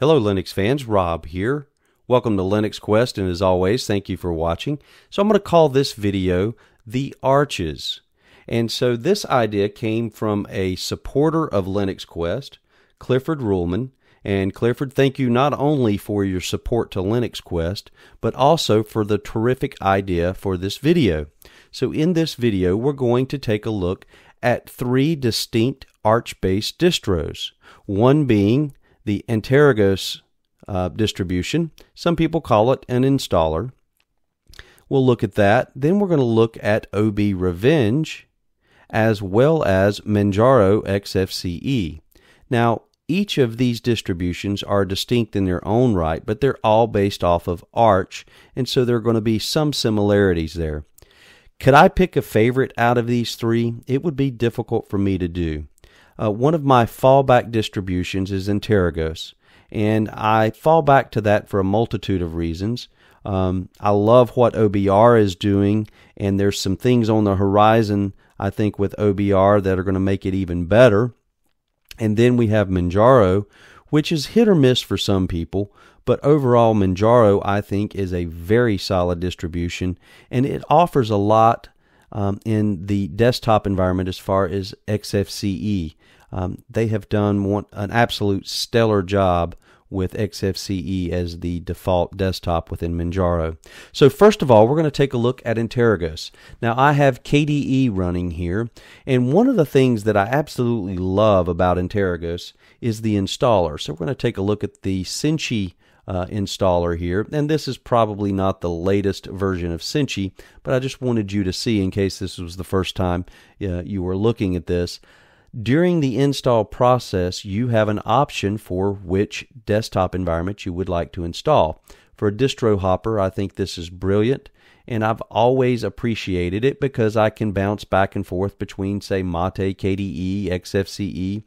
Hello Linux fans, Rob here. Welcome to Linux Quest, and as always, thank you for watching. So I'm going to call this video The Arches. And so this idea came from a supporter of Linux Quest, Clifford Ruhlman. And Clifford, thank you not only for your support to Linux Quest, but also for the terrific idea for this video. So in this video, we're going to take a look at three distinct Arch-based distros. One being the Antergos distribution. Some people call it an installer. We'll look at that. Then we're going to look at OBRevenge as well as Manjaro XFCE. Now, each of these distributions are distinct in their own right, but they're all based off of Arch, and so there are going to be some similarities there. Could I pick a favorite out of these three? It would be difficult for me to do. One of my fallback distributions is Antergos, and I fall back to that for a multitude of reasons. I love what OBR is doing, and there's some things on the horizon, I think, with OBR that are going to make it even better. And then we have Manjaro, which is hit or miss for some people, but overall Manjaro, I think, is a very solid distribution, and it offers a lot in the desktop environment as far as XFCE. They have done an absolute stellar job with XFCE as the default desktop within Manjaro. So first of all, we're going to take a look at Antergos. Now I have KDE running here, and one of the things that I absolutely love about Antergos is the installer. So we're going to take a look at the Cinchi installer here, and this is probably not the latest version of Cinchi, but I just wanted you to see in case this was the first time you were looking at this. During the install process, you have an option for which desktop environment you would like to install. For a distro hopper, I think this is brilliant, and I've always appreciated it because I can bounce back and forth between, say, Mate, KDE, XFCE.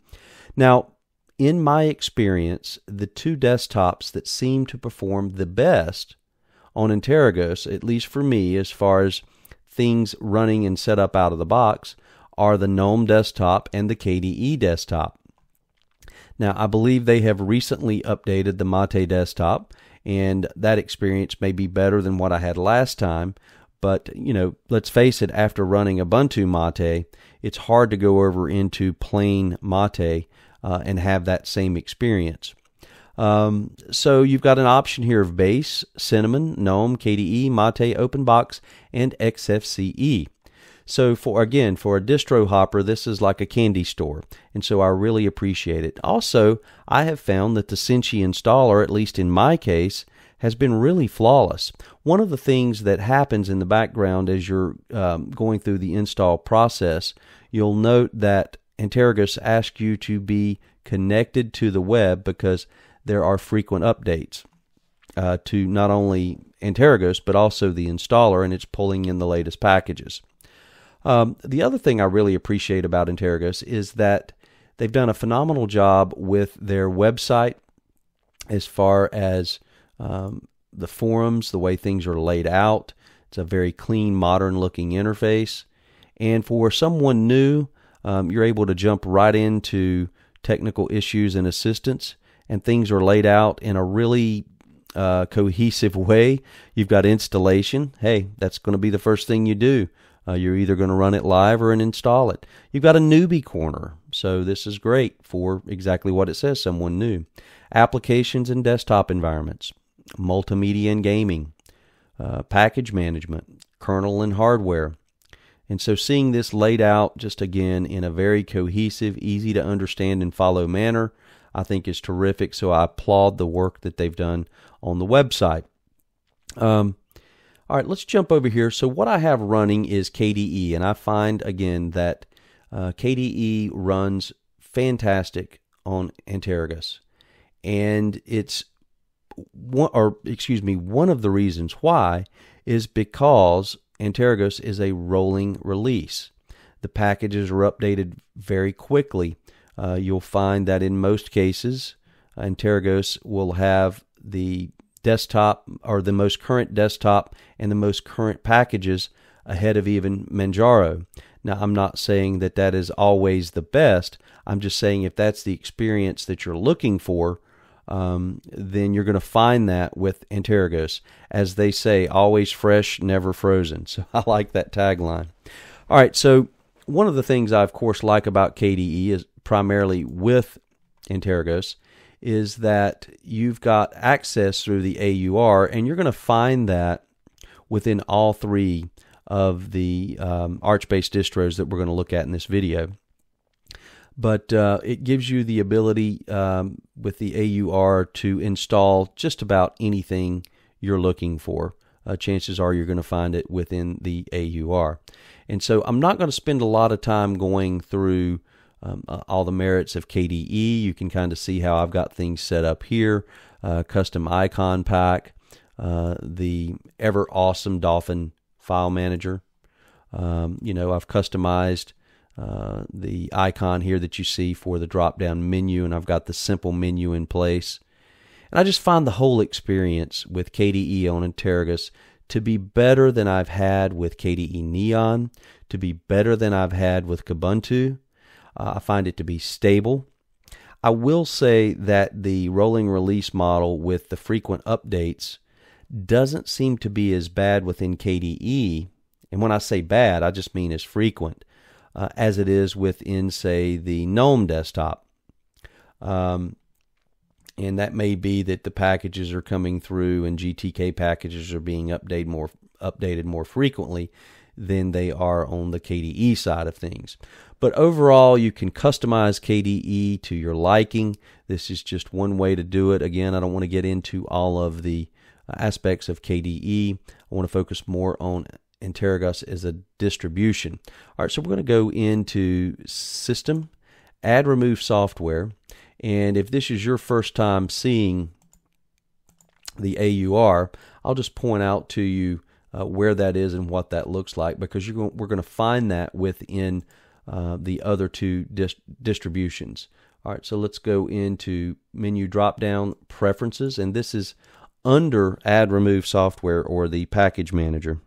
Now, in my experience, the two desktops that seem to perform the best on Antergos, at least for me, as far as things running and set up out of the box, are the GNOME desktop and the KDE desktop. Now, I believe they have recently updated the Mate desktop, and that experience may be better than what I had last time, but, let's face it, after running Ubuntu Mate, it's hard to go over into plain Mate and have that same experience. So you've got an option here of Base, Cinnamon, GNOME, KDE, Mate, OpenBox, and XFCE. So for a distro hopper, this is like a candy store, and so I really appreciate it. Also, I have found that the Cinchi installer, at least in my case, has been really flawless. One of the things that happens in the background as you're going through the install process, you'll note that Antergos asks you to be connected to the web because there are frequent updates to not only Antergos but also the installer, and it's pulling in the latest packages. The other thing I really appreciate about Antergos is that they've done a phenomenal job with their website as far as the forums, the way things are laid out. It's a very clean, modern-looking interface. And for someone new, you're able to jump right into technical issues and assistance, and things are laid out in a really cohesive way. You've got installation. Hey, that's going to be the first thing you do. You're either going to run it live or install it. You've got a newbie corner, so this is great for exactly what it says, someone new. Applications and desktop environments, multimedia and gaming, package management, kernel and hardware. And so seeing this laid out just again in a very cohesive, easy to understand and follow manner, I think is terrific. So I applaud the work that they've done on the website. All right, let's jump over here. So what I have running is KDE, and I find again that KDE runs fantastic on Antergos, and it's one of the reasons why is because Antergos is a rolling release. The packages are updated very quickly. You'll find that in most cases, Antergos will have the desktop or the most current desktop and the most current packages ahead of even Manjaro. Now, I'm not saying that that is always the best. I'm just saying if that's the experience that you're looking for, then you're going to find that with Antergos. As they say, always fresh, never frozen. So I like that tagline. All right, so one of the things I, of course, like about KDE is primarily with Antergos is that you've got access through the AUR, and you're going to find that within all three of the Arch-based distros that we're going to look at in this video. But it gives you the ability with the AUR to install just about anything you're looking for. Chances are you're going to find it within the AUR. And so I'm not going to spend a lot of time going through all the merits of KDE. You can kind of see how I've got things set up here. Custom icon pack, the ever awesome Dolphin file manager. I've customized the icon here that you see for the drop-down menu, and I've got the simple menu in place. And I just find the whole experience with KDE on Antergos to be better than I've had with KDE Neon, to be better than I've had with Kubuntu. I find it to be stable. I will say that the rolling release model with the frequent updates doesn't seem to be as bad within KDE. And when I say bad, I just mean as frequent as it is within, say, the GNOME desktop. And that may be that the packages are coming through and GTK packages are being updated more frequently than they are on the KDE side of things. But overall, you can customize KDE to your liking. This is just one way to do it. Again, I don't want to get into all of the aspects of KDE. I want to focus more on Antergos as a distribution. All right, so we're going to go into System, Add Remove Software, and if this is your first time seeing the AUR, I'll just point out to you where that is and what that looks like, because we're going to find that within the other two distributions. All right, so let's go into menu drop-down Preferences, and this is under Add Remove Software or the Package Manager.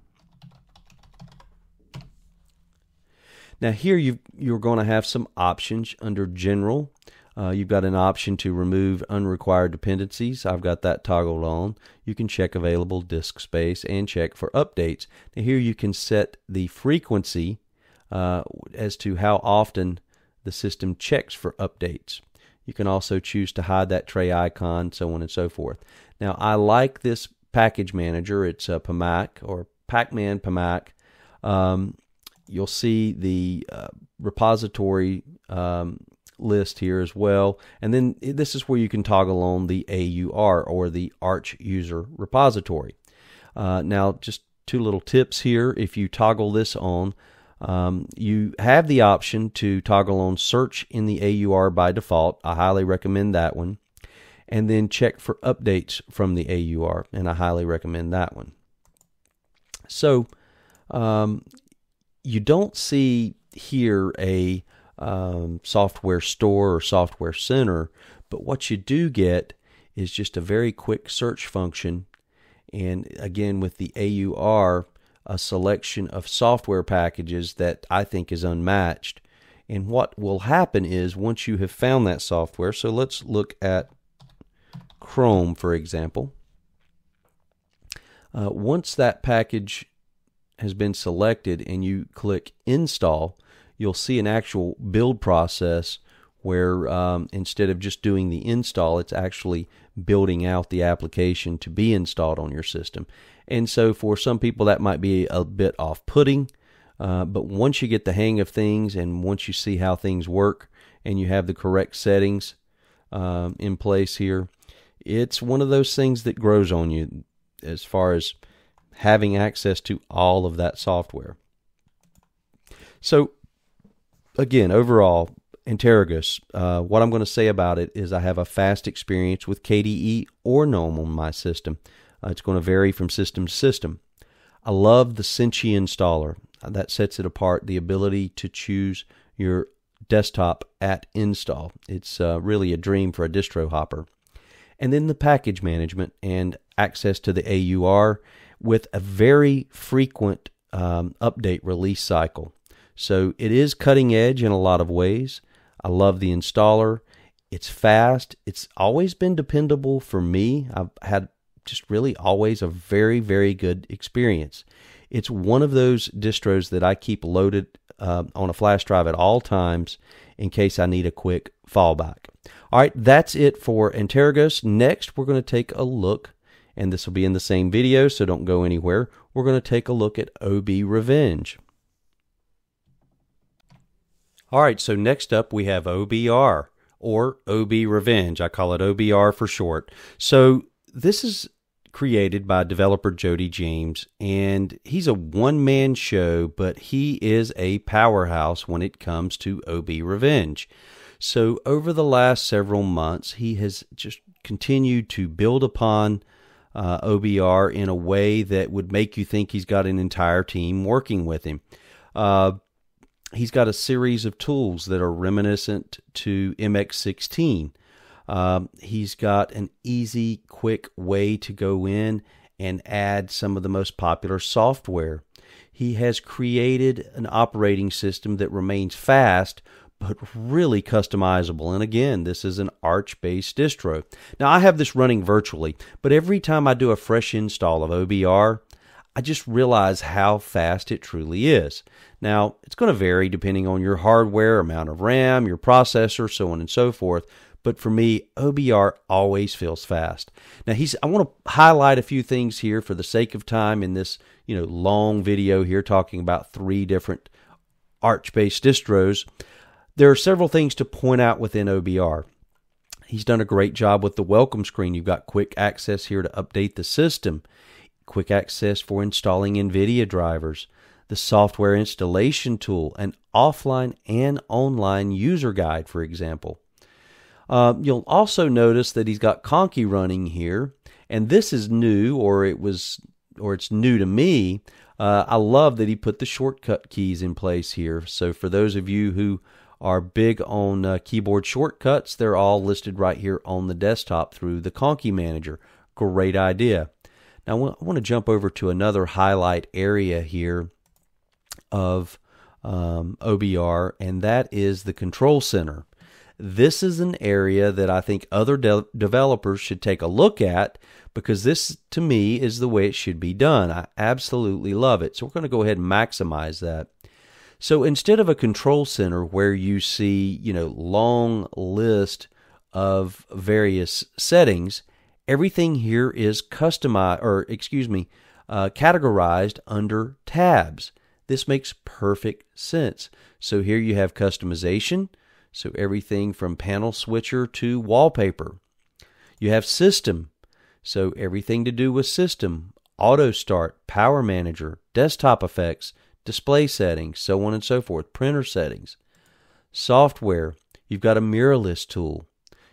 Now here you're going to have some options under General. You've got an option to remove unrequired dependencies. I've got that toggled on. You can check available disk space and check for updates. Now here you can set the frequency as to how often the system checks for updates. You can also choose to hide that tray icon, so on and so forth. Now I like this package manager. It's a PMAC or Pacman PMAC. You'll see the repository list here as well, and then this is where you can toggle on the AUR or the Arch User Repository. Now just two little tips here. If you toggle this on, you have the option to toggle on Search in the AUR by default. I highly recommend that one. And then check for updates from the AUR, and I highly recommend that one. So you don't see here a software store or software center, but what you do get is just a very quick search function, and again with the AUR, a selection of software packages that I think is unmatched. And what will happen is once you have found that software, so let's look at Chrome for example. Once that package has been selected and you click Install, you'll see an actual build process where instead of just doing the install, it's actually building out the application to be installed on your system. And so for some people that might be a bit off-putting, but once you get the hang of things and once you see how things work and you have the correct settings in place here, it's one of those things that grows on you as far as having access to all of that software. So again, overall, Antergos, what I'm going to say about it is I have a fast experience with KDE or GNOME on my system. It's going to vary from system to system. I love the Cinchi installer. That sets it apart, the ability to choose your desktop at install. It's really a dream for a distro hopper. And then the package management and access to the AUR with a very frequent update release cycle. So it is cutting edge in a lot of ways. I love the installer. It's fast. It's always been dependable for me. I've had just really always a very, very good experience. It's one of those distros that I keep loaded on a flash drive at all times in case I need a quick fallback. All right, that's it for Antergos. Next, we're going to take a look, and this will be in the same video, so don't go anywhere. We're going to take a look at OBRevenge. All right, so next up we have OBR, or OBRevenge. I call it OBR for short. So this is created by developer Jody James, and he's a one-man show, but he is a powerhouse when it comes to OBRevenge. So over the last several months, he has just continued to build upon OBR in a way that would make you think he's got an entire team working with him. He's got a series of tools that are reminiscent to MX16. He's got an easy, quick way to go in and add some of the most popular software. He has created an operating system that remains fast, but really customizable. And again, this is an Arch-based distro. Now, I have this running virtually, but every time I do a fresh install of OBR, I just realize how fast it truly is. Now, it's going to vary depending on your hardware, amount of RAM, your processor, so on and so forth. But for me, OBR always feels fast. Now, I want to highlight a few things here for the sake of time in this, long video here talking about 3 different Arch-based distros. There are several things to point out within OBR. He's done a great job with the welcome screen. You've got quick access here to update the system, quick access for installing NVIDIA drivers, the software installation tool, an offline and online user guide, for example. You'll also notice that he's got Conky running here, and this is new, or it's new to me. I love that he put the shortcut keys in place here. So for those of you who are big on keyboard shortcuts, they're all listed right here on the desktop through the Conky Manager. Great idea. Now I want to jump over to another highlight area here of OBR, and that is the Control Center. This is an area that I think other developers should take a look at, because this, to me, is the way it should be done. I absolutely love it. So we're going to go ahead and maximize that. So instead of a control center where you see, long list of various settings, everything here is categorized under tabs. This makes perfect sense. So here you have customization. So everything from panel switcher to wallpaper. You have system. So everything to do with system, auto start, power manager, desktop effects, display settings, so on and so forth, printer settings. Software, you've got a mirrorless tool.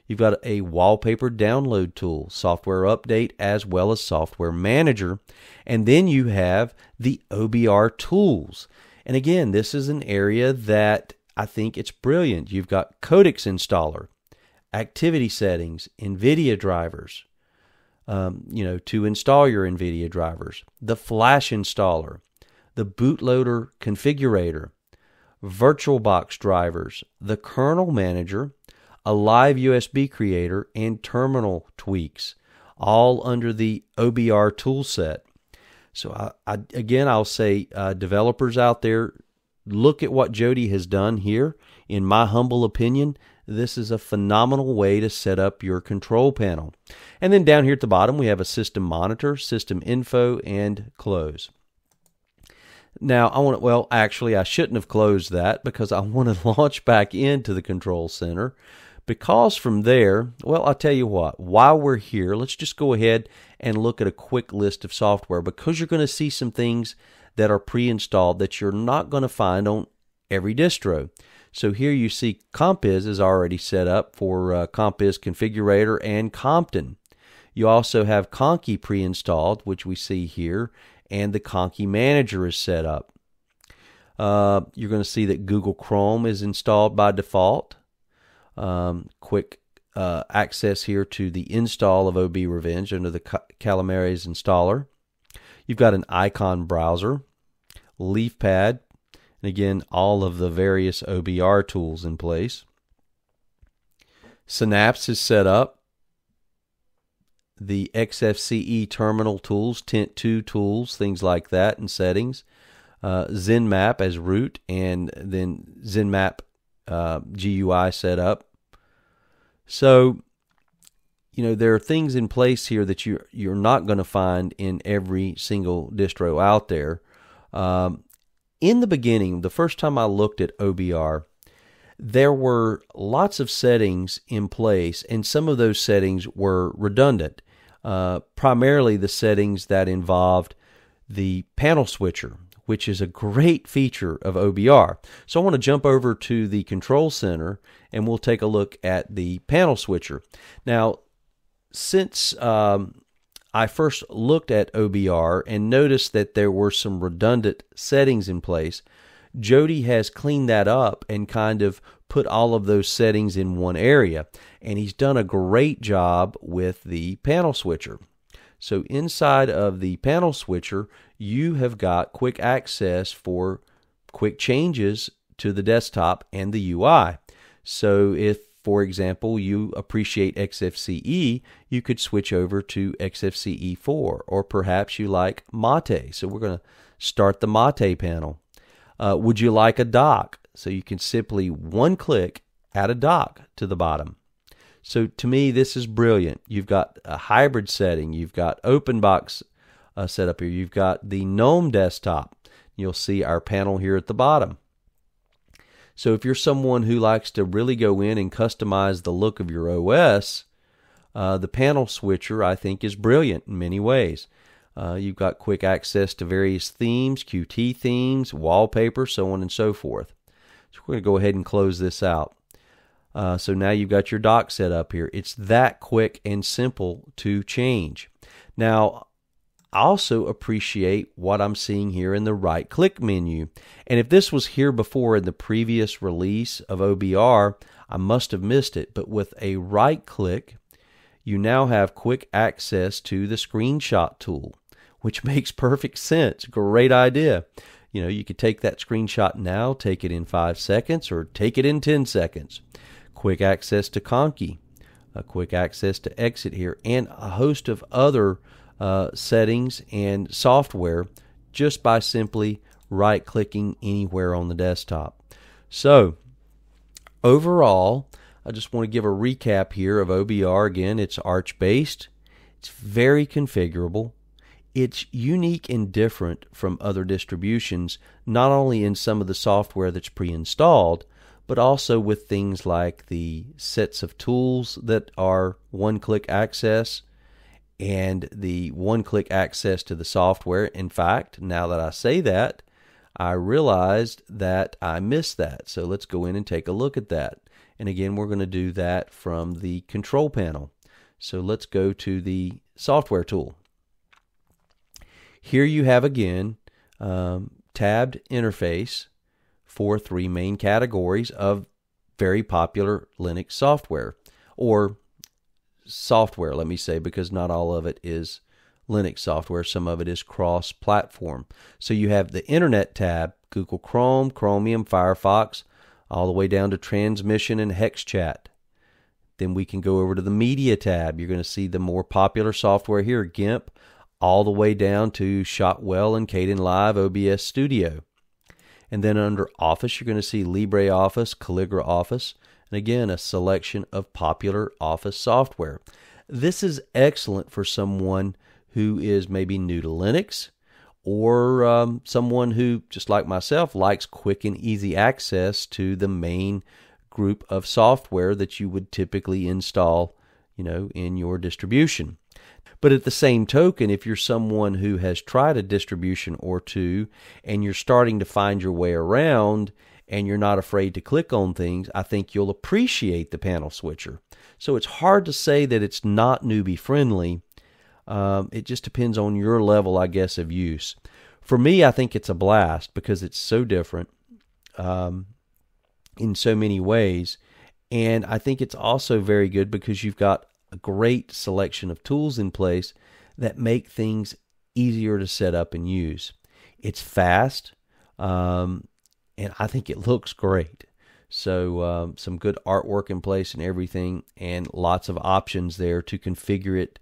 You've got a wallpaper download tool, software update, as well as software manager. And then you have the OBR tools. And again, this is an area that I think it's brilliant. You've got codecs installer, activity settings, NVIDIA drivers, to install your NVIDIA drivers, the flash installer, the bootloader configurator, VirtualBox drivers, the kernel manager, a live USB creator, and terminal tweaks, all under the OBR toolset. So I'll say developers out there, look at what Jody has done here. In my humble opinion, this is a phenomenal way to set up your control panel. And then down here at the bottom, we have a system monitor, system info, and close. Now, I shouldn't have closed that, because I want to launch back into the control center. Because from there, I'll tell you what, while we're here, let's just go ahead and look at a quick list of software, because you're going to see some things that are pre-installed that you're not going to find on every distro. So here you see Compiz is already set up for Compiz Configurator and Compton. You also have Conky pre-installed, which we see here, and the Conky Manager is set up. You're going to see that Google Chrome is installed by default. Quick access here to the install of OBRevenge under the Calamares installer. You've got an icon browser, LeafPad, and again, all of the various OBR tools in place. Synapse is set up. The XFCE terminal tools, Tint2 tools, things like that, and settings. ZenMap as root, and then ZenMap GUI set up. So, there are things in place here that you're not going to find in every single distro out there. In the beginning, the first time I looked at OBR, there were lots of settings in place, and some of those settings were redundant. Primarily the settings that involved the panel switcher, which is a great feature of OBR. So I want to jump over to the control center, and we'll take a look at the panel switcher. Now, since I first looked at OBR and noticed that there were some redundant settings in place, Jody has cleaned that up and kind of put all of those settings in one area. And he's done a great job with the panel switcher. So inside of the panel switcher, you have got quick access for quick changes to the desktop and the UI. So if, for example, you appreciate XFCE, you could switch over to XFCE4, or perhaps you like Mate. So we're going to start the Mate panel. Would you like a dock? So you can simply one click add a dock to the bottom. So to me, this is brilliant. You've got a hybrid setting. You've got OpenBox set up here. You've got the GNOME desktop. You'll see our panel here at the bottom. So if you're someone who likes to really go in and customize the look of your OS, the panel switcher, I think, is brilliant in many ways. You've got quick access to various themes, Qt themes, wallpaper, so on and so forth. So we're going to go ahead and close this out. So now you've got your dock set up here. It's that quick and simple to change. Now, I also appreciate what I'm seeing here in the right-click menu. And if this was here before in the previous release of OBR, I must have missed it. But with a right-click, you now have quick access to the screenshot tool, which makes perfect sense. Great idea. You could take that screenshot now, take it in 5 seconds, or take it in 10 seconds. Quick access to Conky, quick access to exit here, and a host of other settings and software just by simply right-clicking anywhere on the desktop. So, overall, I just want to give a recap here of OBR. Again, it's Arch-based. It's very configurable. It's unique and different from other distributions, not only in some of the software that's pre-installed, but also with things like the sets of tools that are one-click access and the one-click access to the software. In fact, now that I say that, I realized that I missed that. So let's go in and take a look at that. And again, we're going to do that from the control panel. So let's go to the software tool. Here you have again tabbed interface for 3 main categories of very popular Linux software, or software, let me say, because not all of it is Linux software. Some of it is cross-platform. So you have the Internet tab, Google Chrome, Chromium, Firefox, all the way down to Transmission and HexChat. Then we can go over to the Media tab. You're going to see the more popular software here, GIMP, all the way down to Shotwell and Kdenlive OBS Studio. And then under Office, you're going to see LibreOffice, CalligraOffice, and again, a selection of popular Office software. This is excellent for someone who is maybe new to Linux, or someone who, just like myself, likes quick and easy access to the main group of software that you would typically install, in your distribution. But at the same token, if you're someone who has tried a distribution or two and you're starting to find your way around and you're not afraid to click on things, I think you'll appreciate the panel switcher. So it's hard to say that it's not newbie friendly. It just depends on your level, I guess, of use. For me, I think it's a blast because it's so different in so many ways. And I think it's also very good because you've got a great selection of tools in place that make things easier to set up and use. It's fast, and I think it looks great. So some good artwork in place and everything, and lots of options there to configure it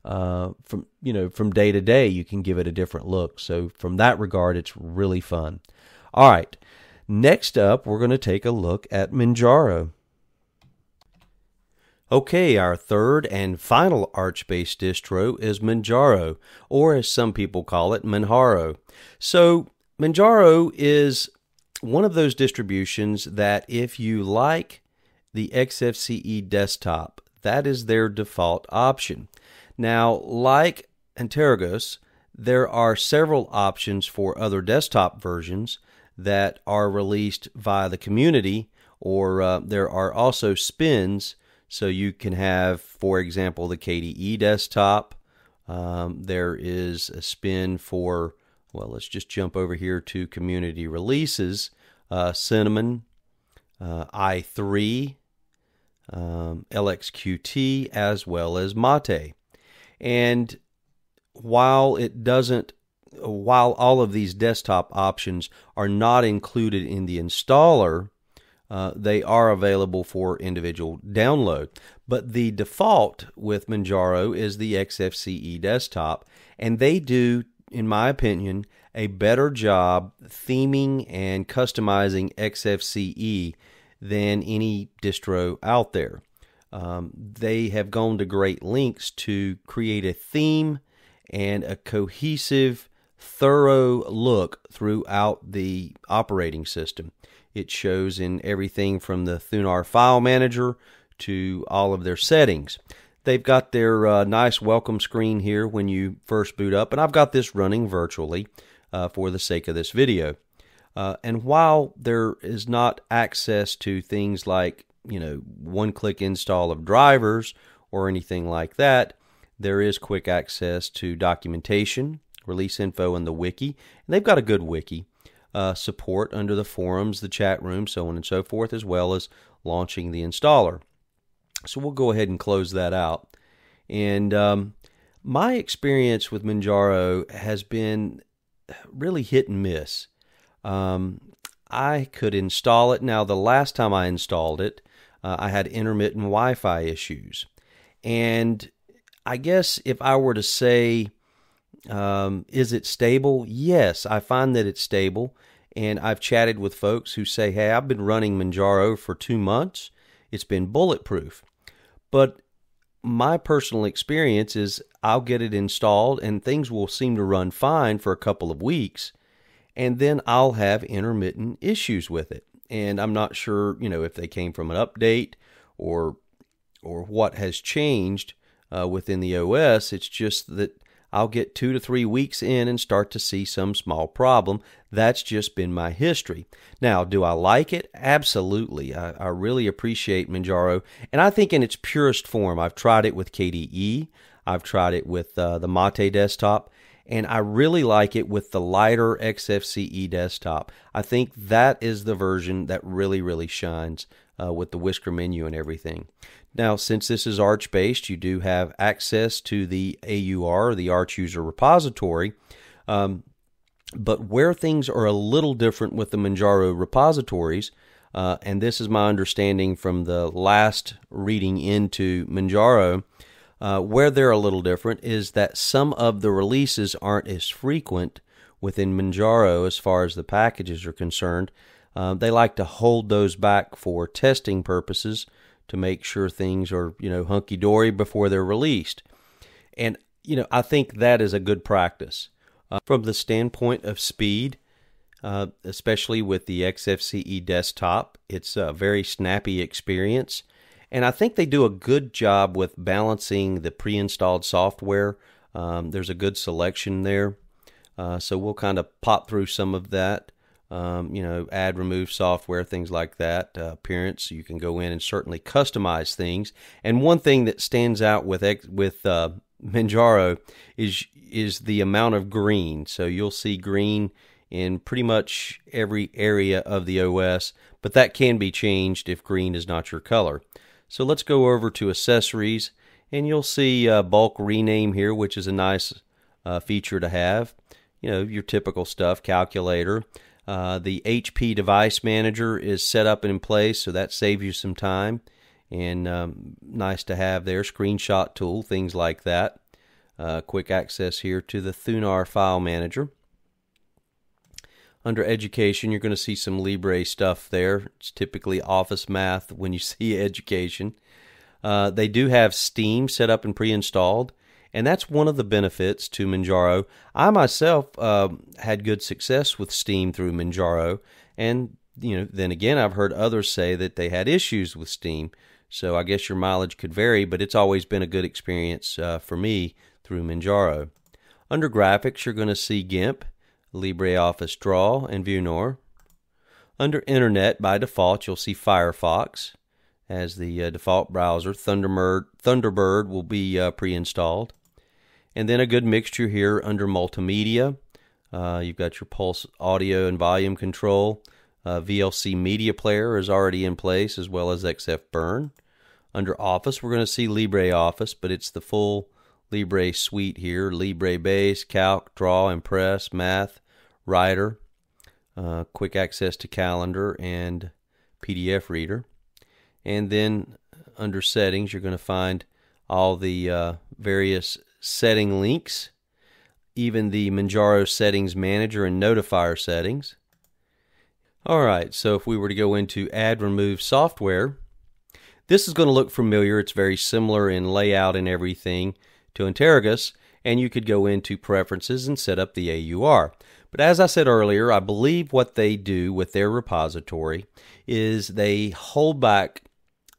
from day to day. You can give it a different look. So from that regard, it's really fun. All right, next up, we're going to take a look at Manjaro. Okay, our third and final Arch-based distro is Manjaro, or as some people call it, Manjaro. So Manjaro is one of those distributions that if you like the XFCE desktop, that is their default option. Now, like Antergos, there are several options for other desktop versions that are released via the community, or there are also spins. So you can have, for example, the KDE desktop. There is a spin for, well, let's just jump over here to community releases. Cinnamon, i3, LXQT, as well as Mate. And while all of these desktop options are not included in the installer, they are available for individual download. But the default with Manjaro is the XFCE desktop, and they do, in my opinion, a better job theming and customizing XFCE than any distro out there. They have gone to great lengths to create a theme and a cohesive, thorough look throughout the operating system. It shows in everything from the Thunar file manager to all of their settings. They've got their nice welcome screen here when you first boot up, and I've got this running virtually for the sake of this video. And while there is not access to things like, one-click install of drivers or anything like that, there is quick access to documentation, release info, and the wiki. And they've got a good wiki. Support under the forums, the chat room, so on and so forth, as well as launching the installer. So we'll go ahead and close that out. And my experience with Manjaro has been really hit and miss. I could install it. Now, the last time I installed it, I had intermittent Wi-Fi issues. And I guess if I were to say, is it stable? Yes, I find that it's stable. And I've chatted with folks who say, hey, I've been running Manjaro for 2 months. It's been bulletproof. But my personal experience is I'll get it installed and things will seem to run fine for a couple of weeks. And then I'll have intermittent issues with it. And I'm not sure, if they came from an update or what has changed within the OS. It's just that I'll get 2 to 3 weeks in and start to see some small problem. That's just been my history. Now, do I like it? Absolutely. I really appreciate Manjaro, and I think in its purest form. I've tried it with KDE. I've tried it with the Mate desktop, and I really like it with the lighter XFCE desktop. I think that is the version that really, really shines with the whisker menu and everything. Now, since this is Arch-based, you do have access to the AUR, the Arch User Repository, but where things are a little different with the Manjaro repositories, and this is my understanding from the last reading into Manjaro, where they're a little different is that some of the releases aren't as frequent within Manjaro as far as the packages are concerned. They like to hold those back for testing purposes to make sure things are, hunky-dory before they're released. And, I think that is a good practice. From the standpoint of speed, especially with the XFCE desktop, it's a very snappy experience. And I think they do a good job with balancing the pre-installed software. There's a good selection there. So we'll kind of pop through some of that. Add, remove software, things like that. Appearance, you can go in and certainly customize things. And one thing that stands out with Manjaro is the amount of green. So you'll see green in pretty much every area of the OS, but that can be changed if green is not your color. So let's go over to accessories, and you'll see bulk rename here, which is a nice feature to have. Your typical stuff, calculator. The HP device manager is set up and in place, so that saves you some time, and nice to have there. Screenshot tool, things like that. Quick access here to the Thunar file manager. Under education, you're going to see some Libre stuff there. It's typically office math when you see education. They do have Steam set up and pre-installed, and that's one of the benefits to Manjaro. I myself had good success with Steam through Manjaro, and then again, I've heard others say that they had issues with Steam. So I guess your mileage could vary, but it's always been a good experience for me through Manjaro. Under graphics, you're going to see GIMP, LibreOffice Draw, and ViewNoir. Under Internet, by default, you'll see Firefox as the default browser. Thunderbird will be pre-installed. And then a good mixture here under Multimedia. You've got your Pulse audio and volume control. VLC Media Player is already in place, as well as XFBurn. Under Office, we're going to see LibreOffice, but it's the full Libre suite here. Libre Base, Calc, Draw, Impress, Math, Writer, quick access to Calendar, and PDF Reader. And then under Settings, you're going to find all the various setting links, even the Manjaro Settings Manager and Notifier settings. Alright, so if we were to go into Add Remove Software, this is going to look familiar. It's very similar in layout and everything to Antergos, and you could go into Preferences and set up the AUR. But as I said earlier, I believe what they do with their repository is they hold back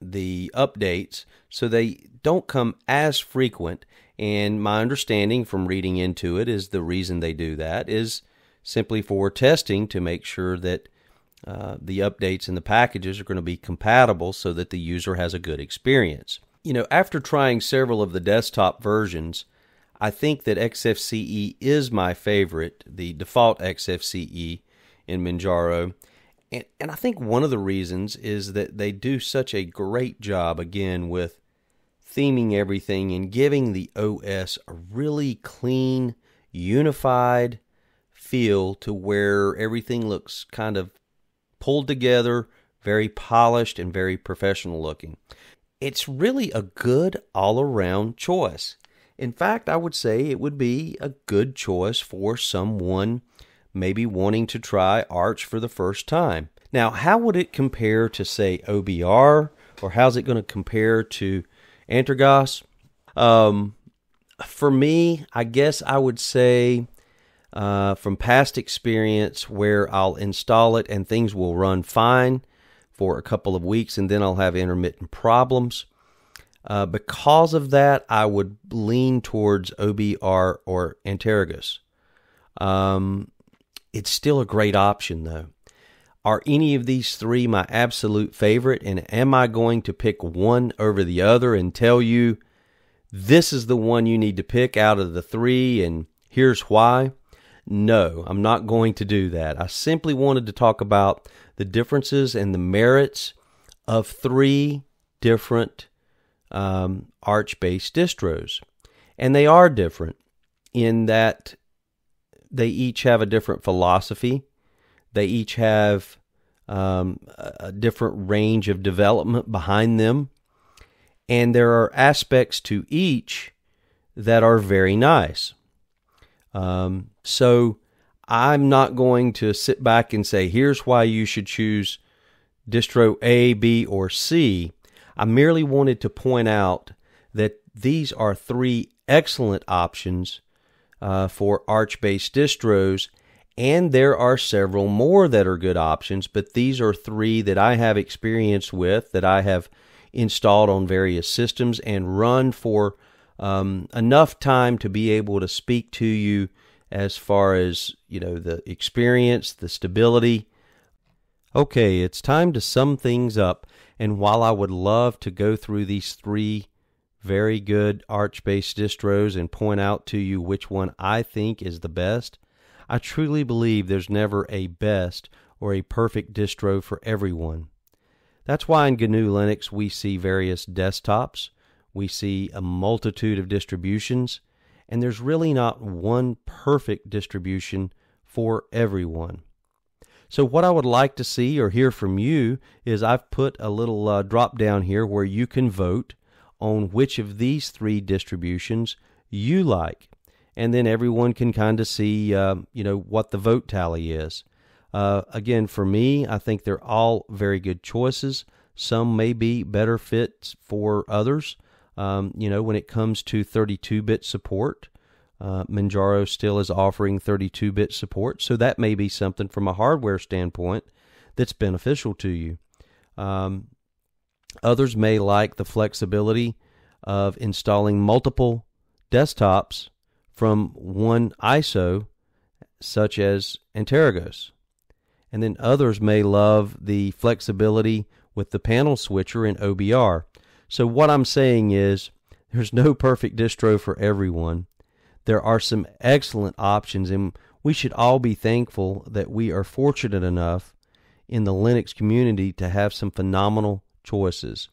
the updates so they don't come as frequent, and my understanding from reading into it is the reason they do that is simply for testing to make sure that the updates and the packages are going to be compatible so that the user has a good experience. After trying several of the desktop versions, I think that XFCE is my favorite, the default XFCE in Manjaro. And I think one of the reasons is that they do such a great job, again, with theming everything and giving the OS a really clean, unified feel to where everything looks kind of pulled together, very polished, and very professional looking. It's really a good all-around choice. In fact, I would say it would be a good choice for someone maybe wanting to try Arch for the first time. Now, how would it compare to, say, OBR, or how's it going to compare to Antergos? For me, I guess I would say from past experience where I'll install it and things will run fine for a couple of weeks and then I'll have intermittent problems. Because of that, I would lean towards OBR or Antergos. It's still a great option, though. Are any of these three my absolute favorite? And am I going to pick one over the other and tell you this is the one you need to pick out of the three and here's why? No, I'm not going to do that. I simply wanted to talk about the differences and the merits of three different Arch-based distros. And they are different in that they each have a different philosophy. They each have a different range of development behind them. And there are aspects to each that are very nice. So I'm not going to sit back and say, here's why you should choose distro A, B, or C. I merely wanted to point out that these are three excellent options for Arch-based distros, and there are several more that are good options, but these are three that I have experience with, that I have installed on various systems and run for enough time to be able to speak to you as far as, the experience, the stability. Okay, it's time to sum things up, and while I would love to go through these three very good Arch-based distros and point out to you which one I think is the best, I truly believe there's never a best or a perfect distro for everyone. That's why in GNU Linux we see various desktops, we see a multitude of distributions, and there's really not one perfect distribution for everyone. So what I would like to see or hear from you is I've put a little drop down here where you can vote on which of these 3 distributions you like. And then everyone can kind of see, what the vote tally is. Again, for me, I think they're all very good choices. Some may be better fits for others. When it comes to 32-bit support, Manjaro still is offering 32-bit support, so that may be something from a hardware standpoint that's beneficial to you. Others may like the flexibility of installing multiple desktops from one ISO, such as Antergos. And then others may love the flexibility with the panel switcher in OBR. So what I'm saying is there's no perfect distro for everyone. There are some excellent options, and we should all be thankful that we are fortunate enough in the Linux community to have some phenomenal choices.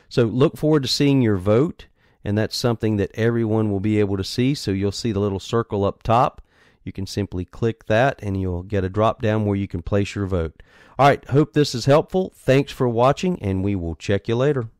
So look forward to seeing your vote, and that's something that everyone will be able to see. So you'll see the little circle up top. You can simply click that, and you'll get a drop down where you can place your vote. All right, hope this is helpful. Thanks for watching, and we will check you later.